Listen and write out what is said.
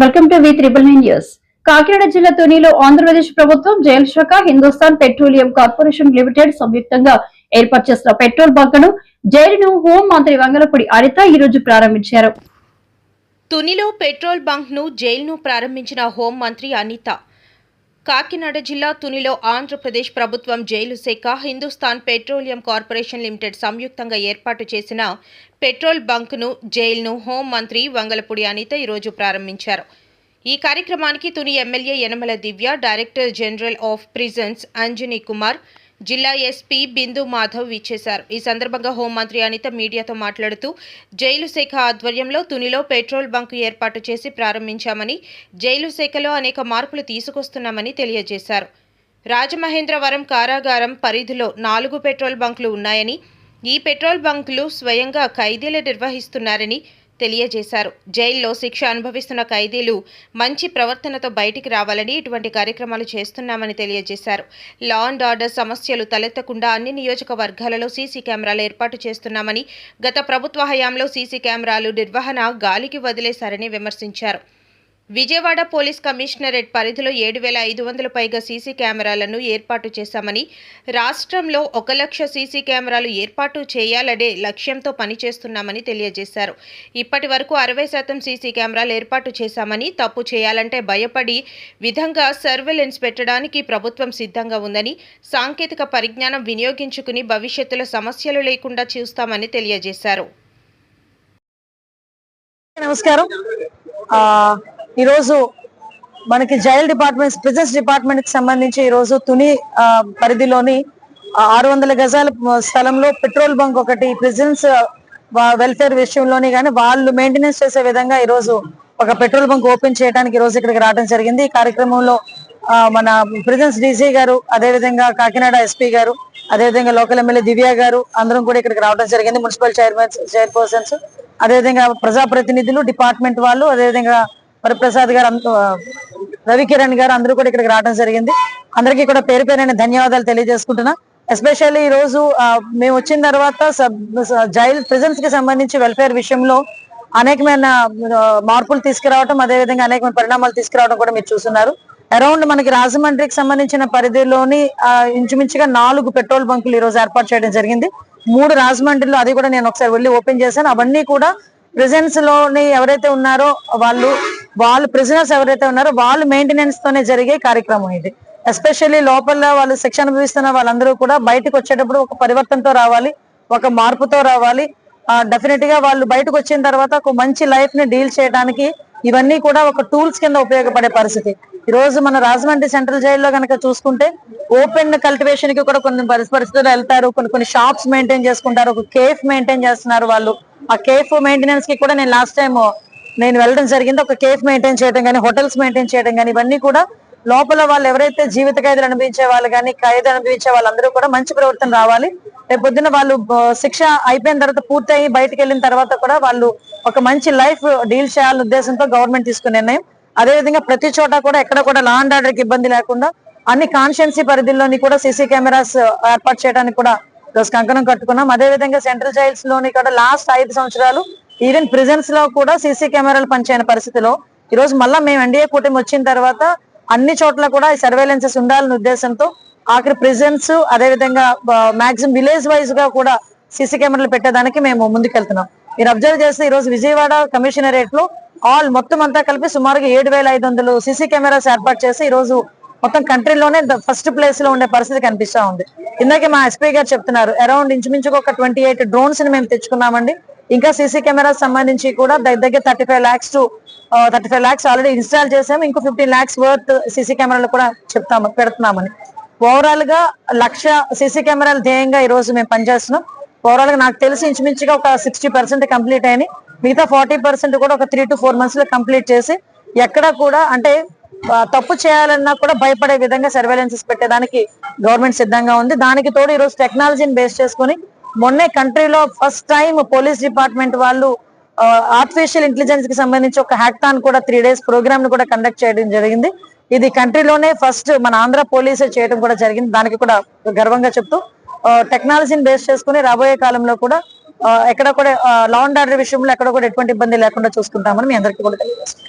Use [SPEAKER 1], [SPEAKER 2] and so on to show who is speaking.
[SPEAKER 1] Welcome to వి9 news. Kakinada జిల్లా తునిలో ఆంధ్రప్రదేశ్ ప్రభుత్వం jail శాఖ, హిందుస్థాన్ పెట్రోలియం కార్పొరేషన్ లిమిటెడ్ సంయుక్తంగా ఏర్పాటు చేసిన పెట్రోల్ బంక్ ను జైలును హోం మంత్రి వంగలపూడి అనిత ఈ రోజు ప్రారంభించారు.
[SPEAKER 2] తునిలో పెట్రోల్ బంక్ ను జైలును ప్రారంభించిన హోం మంత్రి అనిత. కాకినాడ జిల్లా తునిలో ఆంధ్రప్రదేశ్ ప్రభుత్వం జైలు శాఖ, హిందుస్థాన్ పెట్రోలియం కార్పొరేషన్ లిమిటెడ్ సంయుక్తంగా ఏర్పాటు చేసిన పెట్రోల్ బంక్ను జైలును హోం మంత్రి వంగలపూడి అనిత ఈరోజు ప్రారంభించారు. ఈ కార్యక్రమానికి Tuni MLA Yanamala Divya, director general of prisons Anjani Kumar, జిల్లా ఎస్పీ బిందు మాధవ్ విచ్చేశారు. ఈ సందర్భంగా హోంమంత్రి అనిత మీడియాతో మాట్లాడుతూ జైలు శాఖ ఆధ్వర్యంలో తునిలో పెట్రోల్ బంక్ ఏర్పాటు చేసి ప్రారంభించామని, జైలు శాఖలో అనేక మార్పులు తీసుకొస్తున్నామని తెలియజేశారు. రాజమహేంద్రవరం కారాగారం పరిధిలో 4 పెట్రోల్ బంకులు ఉన్నాయని, ఈ పెట్రోల్ బంకులు స్వయంగా ఖైదీలు నిర్వహిస్తున్నారని తెలియజేశారు. జైల్లో శిక్ష అనుభవిస్తున్న ఖైదీలు మంచి ప్రవర్తనతో బయటికి రావాలని ఇటువంటి కార్యక్రమాలు చేస్తున్నామని తెలియజేశారు. లా అండ్ ఆర్డర్ సమస్యలు తలెత్తకుండా అన్ని నియోజకవర్గాలలో సీసీ కెమెరాలు ఏర్పాటు చేస్తున్నామని, గత ప్రభుత్వ హయాంలో సీసీ కెమెరాలు నిర్వహణ గాలికి వదిలేశారని విమర్శించారు. విజయవాడ పోలీస్ కమిషనరేట్ పరిధిలో 7,500 పైగా సీసీ కెమెరాలను ఏర్పాటు చేశామని, రాష్ట్రంలో 1,00,000 సీసీ కెమెరాలు ఏర్పాటు చేయాలనే లక్ష్యంతో పనిచేస్తున్నామని తెలియజేశారు. ఇప్పటి వరకు 60% సీసీ కెమెరాలు ఏర్పాటు చేశామని, తప్పు చేయాలంటే భయపడి విధంగా సర్వేలెన్స్ పెట్టడానికి ప్రభుత్వం సిద్ధంగా ఉందని, సాంకేతిక పరిజ్ఞానం వినియోగించుకుని భవిష్యత్తులో సమస్యలు లేకుండా చూస్తామని తెలియజేశారు.
[SPEAKER 3] నమస్కారం. ఈరోజు మనకి జైల్ డిపార్ట్మెంట్, ప్రిజన్స్ డిపార్ట్మెంట్ కి సంబంధించి ఈరోజు తుని పరిధిలోని 600 గజాల స్థలంలో పెట్రోల్ బంక్ ఒకటి ప్రిజన్స్ వెల్ఫేర్ విషయంలోని కానీ వాళ్ళు మెయింటెనెన్స్ చేసే విధంగా ఈరోజు ఒక పెట్రోల్ బంక్ ఓపెన్ చేయడానికి ఈరోజు ఇక్కడికి రావడం జరిగింది. ఈ కార్యక్రమంలో మన ప్రిజన్స్ డీజీ గారు, అదేవిధంగా కాకినాడ ఎస్పీ గారు, అదేవిధంగా లోకల్ ఎమ్మెల్యే దివ్య గారు అందరం కూడా ఇక్కడికి రావడం జరిగింది. మున్సిపల్ చైర్పర్సన్స్, అదేవిధంగా ప్రజాప్రతినిధులు, డిపార్ట్మెంట్ వాళ్ళు, అదేవిధంగా వరప్రసాద్ గారు, రవికిరణ్ గారు అందరూ కూడా ఇక్కడికి రావడం జరిగింది. అందరికీ కూడా పేరు పేరైన ధన్యవాదాలు తెలియజేసుకుంటున్నా. ఎస్పెషల్లీ ఈ రోజు మేము వచ్చిన తర్వాత జైల్ ప్రిజన్స్ కి సంబంధించి వెల్ఫేర్ విషయంలో అనేకమైన మార్పులు తీసుకురావడం, అదేవిధంగా అనేకమైన పరిణామాలు తీసుకురావడం కూడా మీరు చూస్తున్నారు. అరౌండ్ మనకి రాజమండ్రికి సంబంధించిన పరిధిలోని ఇంచుమించుగా 4 పెట్రోల్ బంకులు ఈ రోజు ఏర్పాటు చేయడం జరిగింది. 3 రాజమండ్రిలో, అది కూడా నేను ఒకసారి వెళ్ళి ఓపెన్ చేశాను. అవన్నీ కూడా ప్రిజన్స్ లోని ఎవరైతే ఉన్నారో వాళ్ళు ప్రిజనర్స్ ఎవరైతే ఉన్నారో వాళ్ళు మెయింటెనెన్స్ తోనే జరిగే కార్యక్రమం ఇది. ఎస్పెషల్లీ లోపల వాళ్ళు శిక్ష అనుభవిస్తున్న వాళ్ళందరూ కూడా బయటకు వచ్చేటప్పుడు ఒక పరివర్తనతో రావాలి, ఒక మార్పుతో రావాలి. డెఫినెట్ గా వాళ్ళు బయటకు వచ్చిన తర్వాత ఒక మంచి లైఫ్ ని డీల్ చేయడానికి ఇవన్నీ కూడా ఒక టూల్స్ కింద ఉపయోగపడే పరిస్థితి. ఈ రోజు మన రాజమండ్రి సెంట్రల్ జైల్లో కనుక చూసుకుంటే ఓపెన్ కల్టివేషన్ కి కూడా కొన్ని పరిస్థితులు వెళ్తారు, కొన్ని షాప్స్ మెయింటైన్ చేసుకుంటారు, ఒక కేఫ్ మెయింటైన్ చేస్తున్నారు వాళ్ళు. ఆ కేఫ్ మెయింటెనెన్స్ కి కూడా నేను లాస్ట్ టైం వెళ్ళడం జరిగింది. ఒక కేఫ్ మెయింటైన్ చేయడం కానీ, హోటల్స్ మెయింటైన్ చేయడం కానీ, ఇవన్నీ కూడా లోపల వాళ్ళు ఎవరైతే జీవిత ఖైదులు అనుభవించే వాళ్ళు కానీ, ఖైదు అనుభవించే వాళ్ళందరూ కూడా మంచి ప్రవర్తన రావాలి. రేపు పొద్దున్న వాళ్ళు శిక్ష అయిపోయిన తర్వాత పూర్తయి బయటకు వెళ్ళిన తర్వాత కూడా వాళ్ళు ఒక మంచి లైఫ్ డీల్ చేయాలనే ఉద్దేశంతో గవర్నమెంట్ తీసుకునే నిర్ణయం. అదేవిధంగా ప్రతి చోట కూడా ఎక్కడ కూడా లా అండ్ ఆర్డర్ కి ఇబ్బంది లేకుండా అన్ని కాన్స్టిట్యుయెన్సీ పరిధిలోని కూడా సీసీ కెమెరాస్ ఏర్పాటు చేయడానికి కూడా ఈరోజు కంకణం కట్టుకున్నాం. అదేవిధంగా సెంట్రల్ జైల్స్ లోని కూడా లాస్ట్ 5 సంవత్సరాలు ఈవెన్ ప్రిజన్స్ లో కూడా సీసీ కెమెరాలు పనిచేయని పరిస్థితిలో ఈరోజు మళ్ళా మేము ఎన్డీఏ కూటమి వచ్చిన తర్వాత అన్ని చోట్ల కూడా సర్వేలెన్సెస్ ఉండాలనే ఉద్దేశంతో ఆఖరి ప్రిజన్స్, అదేవిధంగా మాక్సిమం విలేజ్ వైజ్ గా కూడా సీసీ కెమెరాలు పెట్టేదానికి మేము ముందుకెళ్తున్నాం. మీరు అబ్జర్వ్ చేస్తే ఈ రోజు విజయవాడ కమిషనరేట్ లో మొత్తం అంతా కలిపి సుమారుగా 7,500 సీసీ కెమెరాస్ ఏర్పాటు చేసి ఈ రోజు మొత్తం కంట్రీలోనే ఫస్ట్ ప్లేస్ లో ఉండే పరిస్థితి కనిపిస్తా ఉంది. ఇందాకే మా ఎస్పీ గారు చెప్తున్నారు, అరౌండ్ ఇంచుమించుగా ఒక 28 డ్రోన్స్ ని మేము తెచ్చుకున్నామండి. ఇంకా సీసీ కెమెరాస్ సంబంధించి కూడా దగ్గర 35 lakhs ఆల్రెడీ ఇన్స్టాల్ చేసాము. ఇంకో 15 lakhs వర్త్ సీసీ కెమెరాలు కూడా పెడుతున్నామని. ఓవరాల్ గా 1,00,000 సీసీ కెమెరాలు ధ్యేయంగా ఈ రోజు మేము పనిచేస్తున్నాం. ఓవరాల్ గా నాకు తెలిసి ఇంచుమించుగా ఒక 60% కంప్లీట్ అయినాయి. మిగతా 40% కూడా ఒక 3 to 4 months లో కంప్లీట్ చేసి ఎక్కడ కూడా అంటే తప్పు చేయాలన్నా కూడా భయపడే విధంగా సర్వేలెన్సెస్ పెట్టేదానికి గవర్నమెంట్ సిద్ధంగా ఉంది. దానికి తోడు ఈ రోజు టెక్నాలజీని బేస్ చేసుకుని మొన్నే కంట్రీలో ఫస్ట్ టైం పోలీస్ డిపార్ట్మెంట్ వాళ్ళు ఆర్టిఫిషియల్ ఇంటెలిజెన్స్ కి సంబంధించి ఒక హ్యాక్థాన్ కూడా 3 days ప్రోగ్రామ్ ను కూడా కండక్ట్ చేయడం జరిగింది. ఇది కంట్రీలోనే ఫస్ట్ మన ఆంధ్ర పోలీసే చేయడం కూడా జరిగింది. దానికి కూడా గర్వంగా చెప్తూ టెక్నాలజీని బేస్ చేసుకుని రాబోయే కాలంలో కూడా ఎక్కడ కూడా లా అండ్ ఆర్డర్ విషయంలో ఎక్కడ కూడా ఎటువంటి ఇబ్బంది లేకుండా చూసుకుంటామని మీ అందరికీ కూడా తెలియజేస్తాం.